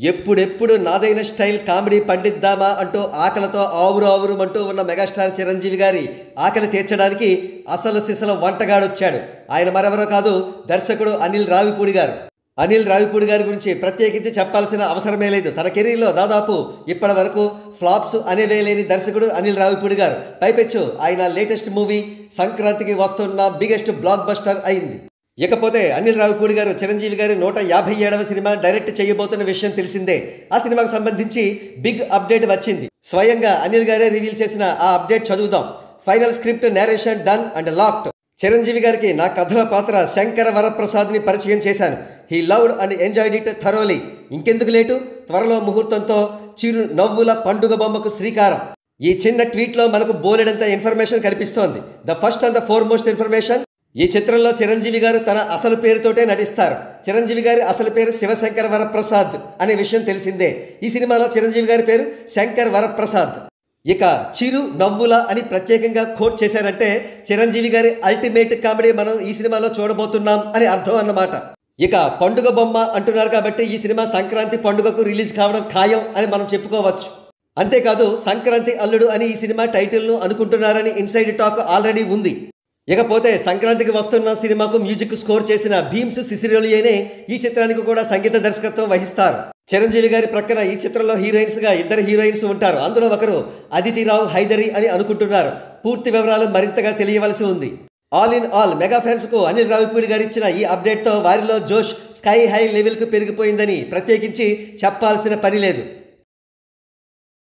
ఎప్పుడెప్పుడు నాదైన style comedy పండిద్దామా అంటూ ఆకలితో ఆవురుమంటూ ఉన్న మెగాస్టార్ చిరంజీవి గారి ఆకలి తీర్చడానికి అసలు సిసలు వంటగాడొచ్చాడు. ఆయన మరెవరో కాదు, దర్శకుడు అనిల్ రావిపూడి గారు. అనిల్ రావిపూడి గారి గురించి ప్రత్యేకించి చెప్పాల్సిన అవసరమే లేదు. తన కెరీర్లో దాదాపు ఇప్పటి వరకు ఫ్లాప్స్ అనేవే లేని దర్శకుడు అనిల్ రావిపూడి గారు. పైపెచ్చు ఆయన లేటెస్ట్ మూవీ సంక్రాంతికి వస్తున్న బిగ్గెస్ట్ బ్లాక్ బస్టర్ అయింది. ఇకపోతే అనిల్ రావిపూడి గారు చిరంజీవి గారి 157వ సినిమా డైరెక్ట్ చేయబోతున్న విషయం తెలిసిందే. ఆ సినిమాకు సంబంధించి బిగ్ అప్డేట్ వచ్చింది. స్వయంగా అనిల్ గారే రివీల్ చేసిన ఆ అప్డేట్ చదువుదాం. Final script narration done and locked. Chiranjeevi గారికి నా కథల పాత్ర శంకర వరప్రసాద్ని పరిచయం చేశాను. He loved and enjoyed it thoroughly. ఇంకెందుకు లేటు, త్వరలో ముహూర్తంతో చిరు నవ్వుల పండుగ బొమ్మకు శ్రీకారం. ఈ చిన్న ట్వీట్లో మనకు బోలెడంత ఇన్ఫర్మేషన్ కనిపిస్తోంది. The first and the foremost information, ఈ చిత్రంలో చిరంజీవి గారు తన అసలు పేరుతోటే నటిస్తారు. చిరంజీవి గారి అసలు పేరు శివశంకర వరప్రసాద్ అనే విషయం తెలిసిందే. ఈ సినిమాలో చిరంజీవి గారి పేరు శంకర్ వరప్రసాద్. ఇక చిరు నవ్వుల అని ప్రత్యేకంగా కోట్ చేశారంటే చిరంజీవి గారి అల్టిమేట్ కామెడీ మనం ఈ సినిమాలో చూడబోతున్నాం అని అర్థం అన్నమాట. ఇక పండుగ బొమ్మ అంటున్నారు కాబట్టి ఈ సినిమా సంక్రాంతి పండుగకు రిలీజ్ కావడం ఖాయం అని మనం చెప్పుకోవచ్చు. అంతేకాదు సంక్రాంతి అల్లుడు అని ఈ సినిమా టైటిల్ను అనుకుంటున్నారని ఇన్సైడ్ టాక్ ఆల్రెడీ ఉంది. ఇకపోతే సంక్రాంతికి వస్తున్న సినిమాకు మ్యూజిక్ స్కోర్ చేసిన భీమ్స్ సిసిరోలియేనే ఈ చిత్రానికి కూడా సంగీత దర్శకత్వం వహిస్తారు. చిరంజీవి గారి ప్రక్కన ఈ చిత్రంలో హీరోయిన్స్ గా 2 హీరోయిన్స్ ఉంటారు. అందులో ఒకరు అదితి రావు హైదరి అని అనుకుంటున్నారు. పూర్తి వివరాలు మరింతగా తెలియవలసి ఉంది. All in all mega fans కు అనిల్ రావిపూడి గారు ఇచ్చిన ఈ అప్డేట్ తో వారిలో జోష్ స్కై హై లెవెల్ కు పెరిగిపోయిందని ప్రత్యేకించి చెప్పాల్సిన పని లేదు.